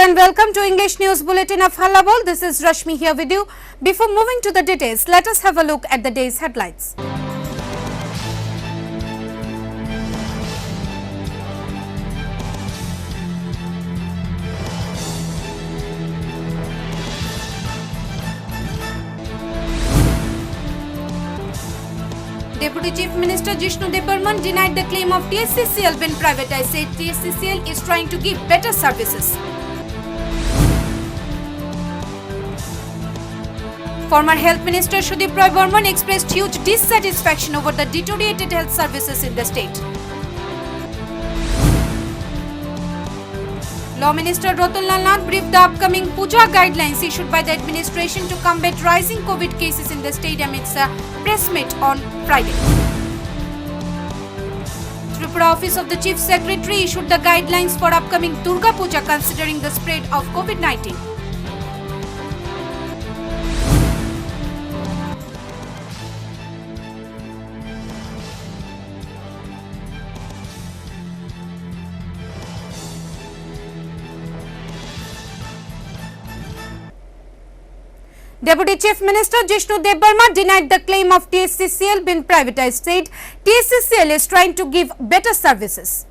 and welcome to English News Bulletin of Hallabol. This is Rashmi here with you. Before moving to the details, let us have a look at the day's headlines. Deputy Chief Minister Jishnu Debarman denied the claim of TSCCL being privatized, said TSCCL is trying to give better services. Former Health Minister Sudeep Roy Burman expressed huge dissatisfaction over the deteriorated health services in the state. Law Minister Rotanlal Nath briefed the upcoming Puja guidelines issued by the administration to combat rising COVID cases in the state amidst a press meet on Friday. Tripura Office of the Chief Secretary issued the guidelines for upcoming Durga Puja considering the spread of COVID-19. Deputy Chief Minister Jishnu Debarman denied the claim of TSCCL being privatized, said TSCCL is trying to give better services.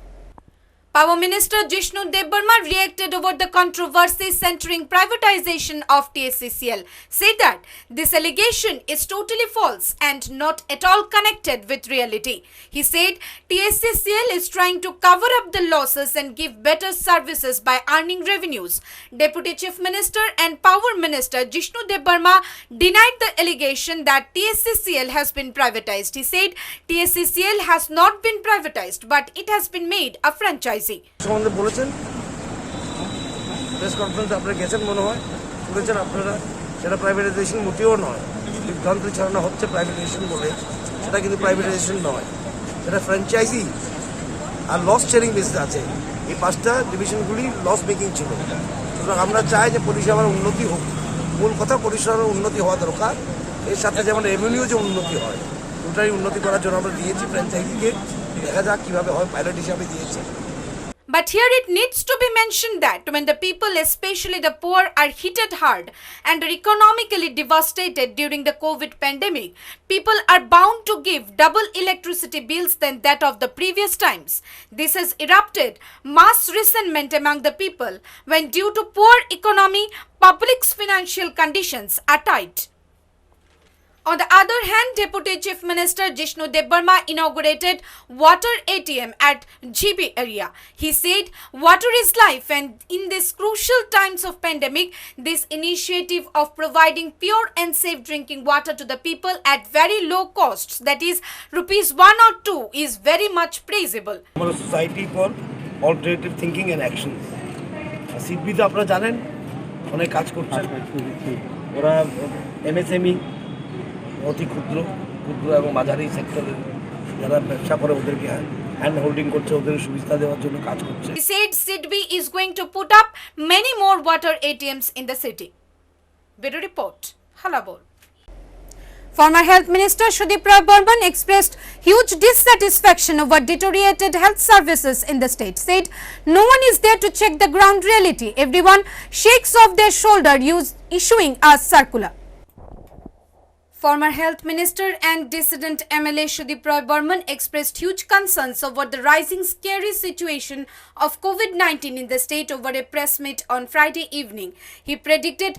Power Minister Jishnu Debarman reacted over the controversy centering privatization of TSCCL, said that this allegation is totally false and not at all connected with reality. He said TSCCL is trying to cover up the losses and give better services by earning revenues. Deputy Chief Minister and Power Minister Jishnu Debarman denied the allegation that TSCCL has been privatized. He said TSCCL has not been privatized, but it has been made a franchise. সম্বন্ধে বলেছেন press conference আপনারা গেছেন মনে হয় শুনেছেন আপনারা সেটা privatisation মোটেও নয় বিভ্রান্ত ছড়ানো হচ্ছে প্রাইভেটাইজেশন বলে সেটা কিন্তু প্রাইভেটাইজেশন নয় সেটা ফ্র্যাঞ্চাইজি আর লস শেয়ারিং বেসিস আছে এই পাঁচটা ডিভিশনগুলি লস মেকিং ছিল সুতরাং আমরা চাই যে পরিষেবার উন্নতি হোক মূল কথা পরিষেবার উন্নতি হওয়া দরকার এর সাথে যেমন রেভিনিউ যে উন্নতি হয় ওটাই উন্নতি করার জন্য আমরা দিয়েছি ফ্র্যাঞ্চাইজিকে দেখা যাক কীভাবে হয় পাইলট হিসাবে দিয়েছি. But here it needs to be mentioned that when the people, especially the poor, are hit hard and are economically devastated during the COVID pandemic, people are bound to give double electricity bills than that of the previous times. This has erupted mass resentment among the people when, due to poor economy, public's financial conditions are tight. On the other hand, Deputy Chief Minister Jishnu Debarman inaugurated water ATM at GB area. He said, water is life, and in these crucial times of pandemic, this initiative of providing pure and safe drinking water to the people at very low costs, that is rupees 1 or 2, is very much praisable. Our society for alternative thinking and action. SIDBI তো আপনারা জানেন অনেক কাজ করছে ওরা MSME অতি ক্ষুদ্র এবং মাঝারি সেক্টরের যারা ব্যবসা করে ওদেরকে হ্যান্ড হোল্ডিং করছে ওদের সুবিধা দেওয়ার জন্য কাজ করছে. He said Sidbi is going to put up many more water ATMs in the city. Bureau report, Hallabol. Former Health Minister Sudeep Roy Burman expressed huge dissatisfaction over deteriorated health services in the state. Said no one is there to check the ground reality. Everyone shakes off their shoulder issuing a circular. Former Health Minister and dissident MLA Sudeep Roy Burman expressed huge concerns over the rising scary situation of COVID-19 in the state over a press meet on Friday evening. He predicted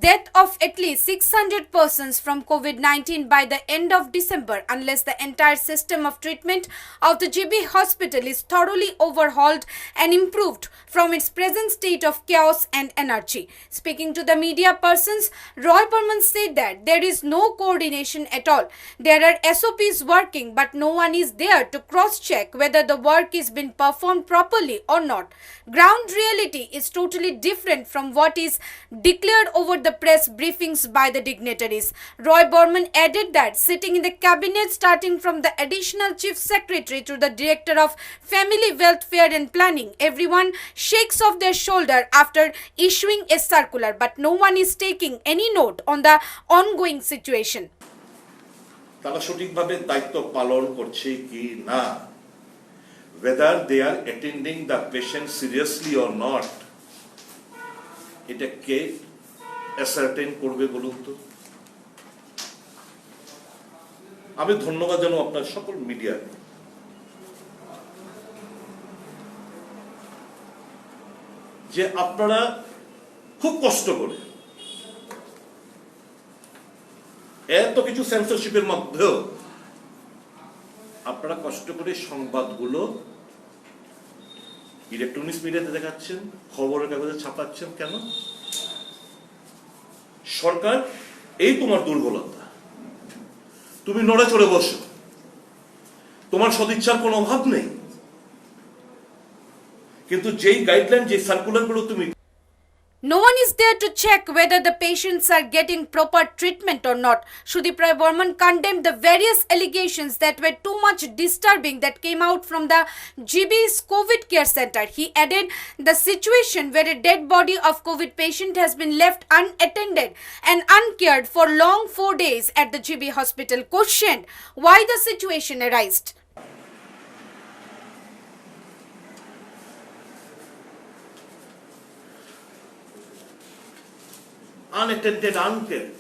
death of at least 600 persons from COVID-19 by the end of December unless the entire system of treatment of the GB hospital is thoroughly overhauled and improved from its present state of chaos and anarchy. Speaking to the media persons, Roy Burman said that there is no coordination at all. There are SOPs working, but no one is there to cross-check whether the work is being performed properly or not. Ground reality is totally different from what is declared over the press briefings by the dignitaries. Roy Burman added that sitting in the cabinet, starting from the additional chief secretary to the director of family welfare and planning, everyone shakes off their shoulder after issuing a circular, but no one is taking any note on the ongoing situation. তারা সঠিকভাবে দায়িত্ব পালন করছে কি না, whether they are attending the patient seriously or not, এটা কে ascertain করবে বলুন তো? আমি ধন্যবাদ জানাবো আপনার সকল মিডিয়া, যে আপনারা খুব কষ্ট করে এত কিছু সেন্সরশিপের মধ্যেও আপনারা কষ্ট করে সংবাদগুলো ইলেকট্রনিক্স মিডিয়াতে দেখাচ্ছেন, খবরের কাগজে ছাপাচ্ছেন। কেন? সরকার, এই তোমার দুর্বলতা, তুমি নড়ে চড়ে বসো, তোমার সদিচ্ছার কোনো অভাব নেই, কিন্তু যেই গাইডলাইন, যে সার্কুলারগুলো তুমি No one is there to check whether the patients are getting proper treatment or not. Sudip Ray Burman condemned the various allegations that were too much disturbing that came out from the GB's COVID care center. He added the situation where a dead body of COVID patient has been left unattended and uncared for long 4 days at the GB hospital questioned why the situation arose. unattended, uncared,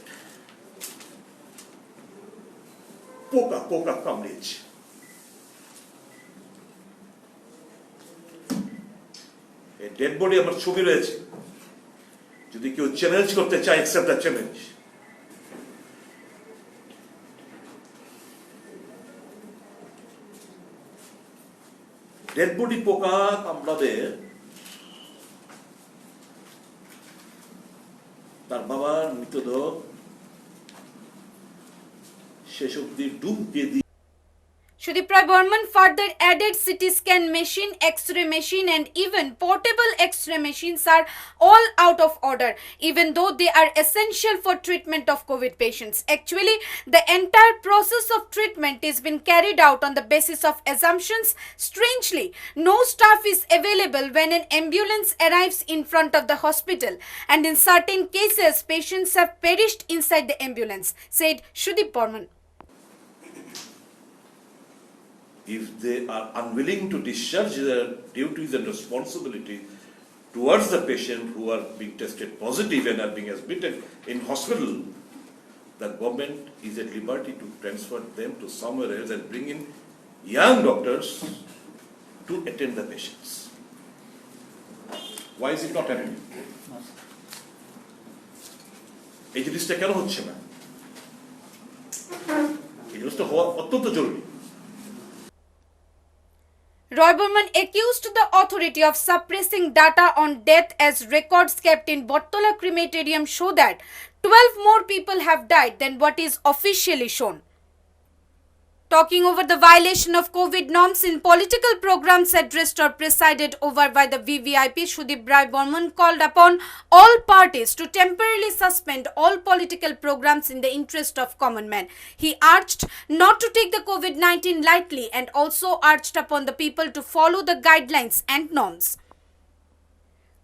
পোকা কামড়েছে। এই dead body আমার ছবি রয়েছে, যদি কেউ challenge করতে চায়, accept the challenge. Dead body পোকা কামড়াবে, তার বাবার মৃতদেহ শেষ অব্দি ডুব দিয়ে দিয়ে Sudip Ray Burman further added CT scan machine, X-ray machine and even portable X-ray machines are all out of order, even though they are essential for treatment of COVID patients. Actually, the entire process of treatment is being carried out on the basis of assumptions. Strangely, no staff is available when an ambulance arrives in front of the hospital, and in certain cases, patients have perished inside the ambulance, said Sudip Burman. if they are unwilling to discharge their duties and responsibility towards the patient who are being tested positive and are being admitted in hospital, the government is at liberty to transfer them to somewhere else and bring in young doctors to attend the patients. Why is it not happening? এই জিনিসটা কেন হচ্ছে না? এই জিনিসটা হওয়া অত্যন্ত জরুরি। Roy Burman accused the authority of suppressing data on death as records kept in Bottola crematorium show that 12 more people have died than what is officially shown. Talking over the violation of COVID norms in political programs addressed or presided over by the VVIP, Sudip Ray Burman called upon all parties to temporarily suspend all political programs in the interest of common man. He urged not to take the COVID-19 lightly and also urged upon the people to follow the guidelines and norms.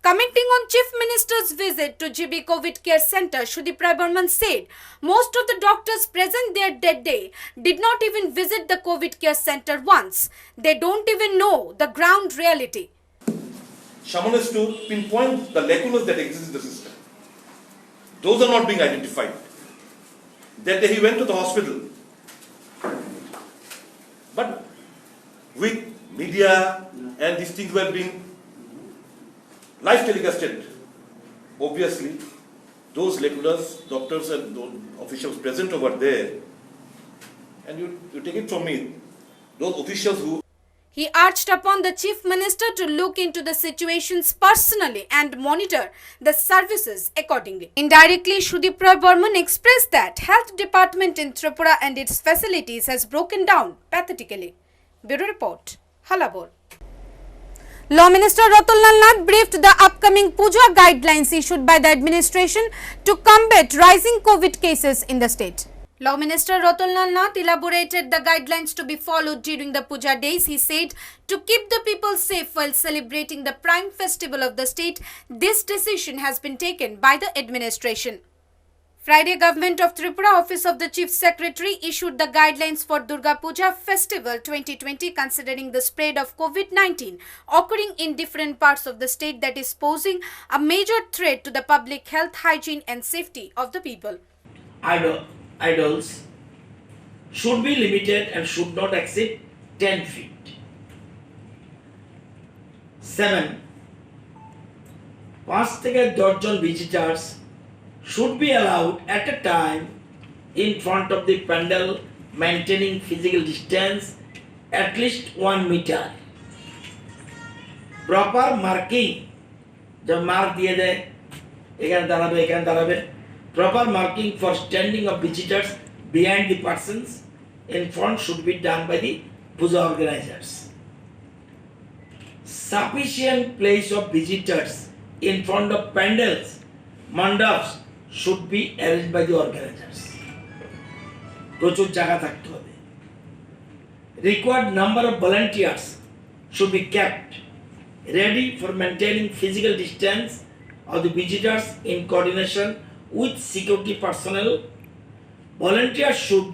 Commenting on Chief Minister's visit to GB COVID Care Center, Sudip Ray Burman said most of the doctors present there that day did not even visit the COVID Care Center once. They don't even know the ground reality. Someone has to pinpoint the lacunas that exist in the system. Those are not being identified. That day he went to the hospital. But with media and these things were being live telecasted. Obviously, those lacunas, doctors and those officials present over there, and you take it from me, those officials who He urged upon the Chief Minister to look into the situations personally and monitor the services accordingly. Indirectly, Sudip Ray Burman expressed that Health Department in Tripura and its facilities has broken down pathetically. Bureau Report, Hallabol. Law Minister Ratan Lal Nath briefed the upcoming Puja guidelines issued by the administration to combat rising COVID cases in the state. Law Minister Ratan Lal Nath elaborated the guidelines to be followed during the Puja days. He said to keep the people safe while celebrating the prime festival of the state, this decision has been taken by the administration. Friday, Government of Tripura Office of the Chief Secretary issued the guidelines for Durga Puja Festival 2020 considering the spread of COVID-19 occurring in different parts of the state that is posing a major threat to the public health, hygiene and safety of the people. Idols should be limited and should not exceed 10 feet. 7. 5 থেকে 10 জন visitors should be allowed at a time in front of the pandal maintaining physical distance at least 1 meter. Proper marking, जब mark दिए जाए एखाने दाঁড়াবে proper marking for standing of visitors behind the persons in front should be done by the puja organizers. Sufficient place of visitors in front of pandals, mandaps should be arranged by the organizers. প্রচুর জায়গা থাকতে হবে. Required number of volunteers should be kept ready for maintaining physical distance of the visitors in coordination with security personnel. Volunteers should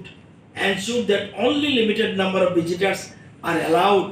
ensure that only limited number of visitors are allowed.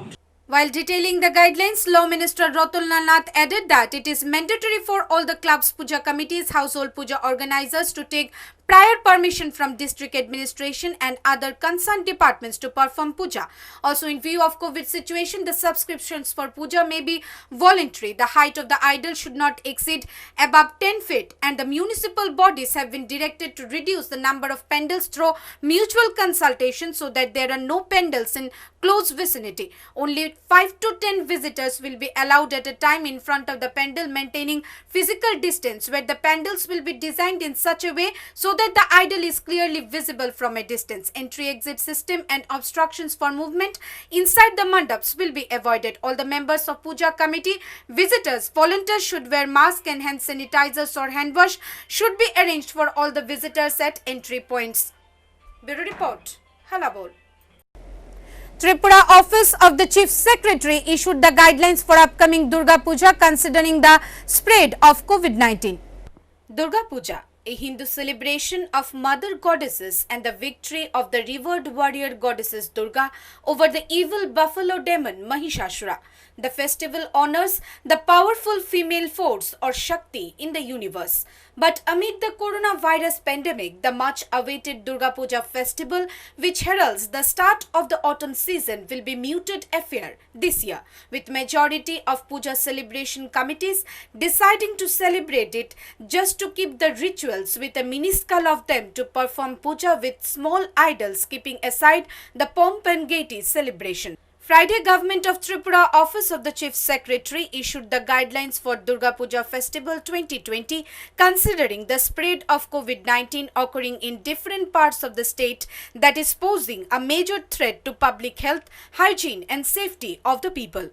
While detailing the guidelines, Law Minister Ratulna Nath added that it is mandatory for all the clubs, puja committees, household puja organizers to take prior permission from district administration and other concerned departments to perform puja. Also, in view of COVID situation, the subscriptions for puja may be voluntary. The height of the idol should not exceed above 10 feet and the municipal bodies have been directed to reduce the number of pandals through mutual consultation so that there are no pandals in close vicinity. Only 5 to 10 visitors will be allowed at a time in front of the pandal, maintaining physical distance, where the pandals will be designed in such a way so that the idol is clearly visible from a distance. Entry-exit system and obstructions for movement inside the mandaps will be avoided. All the members of puja committee, visitors, volunteers should wear masks and hand sanitizers or hand wash should be arranged for all the visitors at entry points. Bureau Report, Hallabol. Tripura Office of the Chief Secretary issued the guidelines for upcoming Durga Puja considering the spread of COVID-19. Durga Puja, a Hindu celebration of mother goddesses and the victory of the revered warrior goddesses Durga over the evil buffalo demon Mahishasura. The festival honors the powerful female force or Shakti in the universe. But amid the coronavirus pandemic, the much-awaited Durga Puja festival, which heralds the start of the autumn season, will be muted affair this year, with majority of puja celebration committees deciding to celebrate it just to keep the rituals with a minuscule of them to perform puja with small idols, keeping aside the pomp and gaiety celebration. Friday, Government of Tripura Office of the Chief Secretary issued the guidelines for Durga Puja Festival 2020 considering the spread of COVID-19 occurring in different parts of the state that is posing a major threat to public health, hygiene and safety of the people.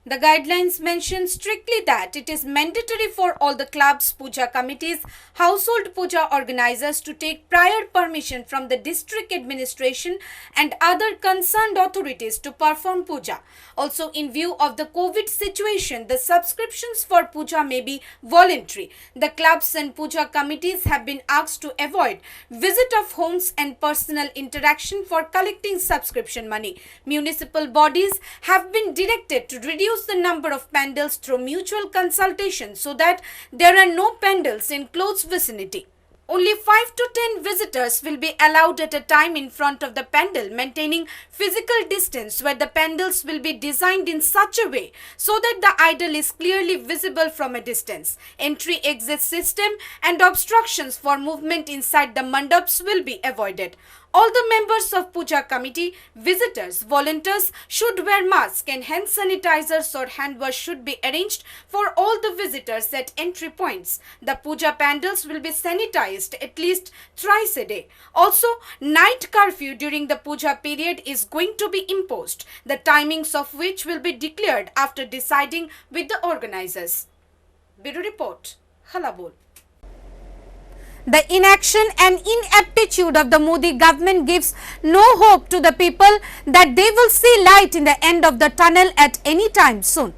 The guidelines mention strictly that it is mandatory for all the clubs, puja committees, household puja organizers to take prior permission from the district administration and other concerned authorities to perform puja. Also, in view of the COVID situation, the subscriptions for puja may be voluntary. The clubs and puja committees have been asked to avoid visit of homes and personal interaction for collecting subscription money. Municipal bodies have been directed to reduce the number of pandals through mutual consultation so that there are no pandals in close vicinity. Only 5 to 10 visitors will be allowed at a time in front of the pandal, maintaining physical distance, where the pandals will be designed in such a way so that the idol is clearly visible from a distance. Entry-exit system and obstructions for movement inside the mandaps will be avoided. All the members of puja committee, visitors, volunteers should wear masks and hand sanitizers or hand wash should be arranged for all the visitors at entry points. The puja pandals will be sanitized at least thrice a day. Also, night curfew during the puja period is going to be imposed, the timings of which will be declared after deciding with the organizers. Bureau Report, Hallabol. The inaction and ineptitude of the Modi government gives no hope to the people that they will see light in the end of the tunnel at any time soon.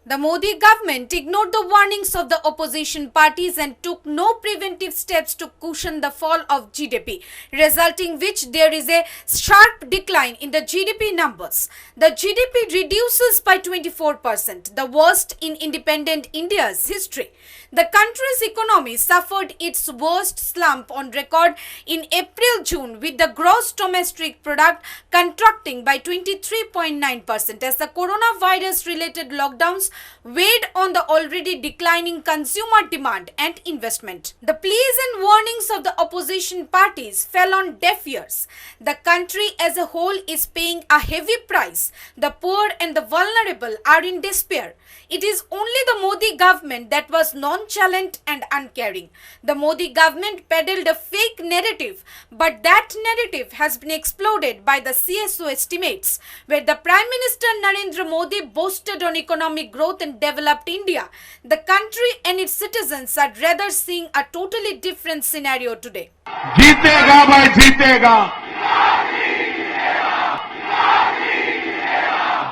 The Modi government ignored the warnings of the opposition parties and took no preventive steps to cushion the fall of GDP, resulting which there is a sharp decline in the GDP numbers. The GDP reduces by 24%, the worst in independent India's history. The country's economy suffered its worst slump on record in April-June, with the gross domestic product contracting by 23.9% as the coronavirus-related lockdowns weighed on the already declining consumer demand and investment. The pleas and warnings of the opposition parties fell on deaf ears. The country as a whole is paying a heavy price. The poor and the vulnerable are in despair. It is only the Modi government that was nonchalant and uncaring. The Modi government peddled a fake narrative, but that narrative has been exploded by the CSO estimates, where the Prime Minister Narendra Modi boasted on economic growth and developed India. The country and its citizens are rather seeing a totally different scenario today. जीतेगा भाई जीतेगा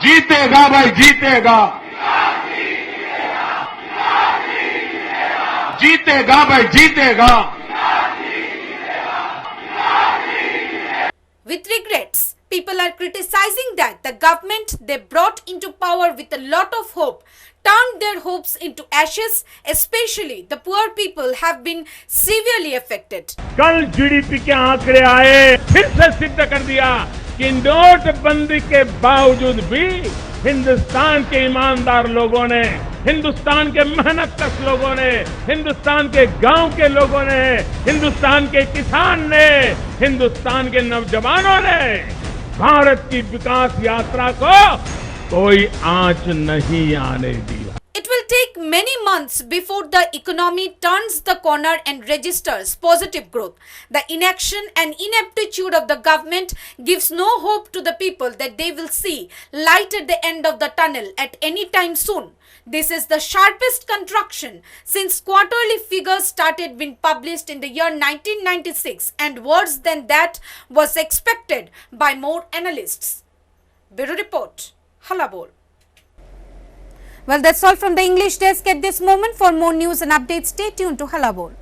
जीतेगा भाई जीतेगा जीतेगा भाई जीतेगा With regrets, people are criticizing that the government they brought into power with a lot of hope turned their hopes into ashes. Especially the poor people have been severely affected. कल जीडीपी के आंकड़े आए, फिर से सिद्ध कर दिया कि नोटबंदी के बावजूद भी हिंदुस्तान के ईमानदार लोगों ने, हिंदुस्तान के मेहनतकश लोगों ने, हिंदुस्तान के गांव के लोगों ने, हिंदुस्तान के किसान ने, हिंदुस्तान के नौजवानों ने भारत की विकास यात्रा को कोई आंच नहीं आने दिया. It will take many months before the economy turns the corner and registers positive growth. The inaction and ineptitude of the government gives no hope to the people that they will see light at the end of the tunnel at any time soon. This is the sharpest contraction since quarterly figures started being published in the year 1996, and worse than that was expected by more analysts. Bureau Report, Hallabol. Well, that's all from the English desk at this moment. For more news and updates, stay tuned to Hallabol.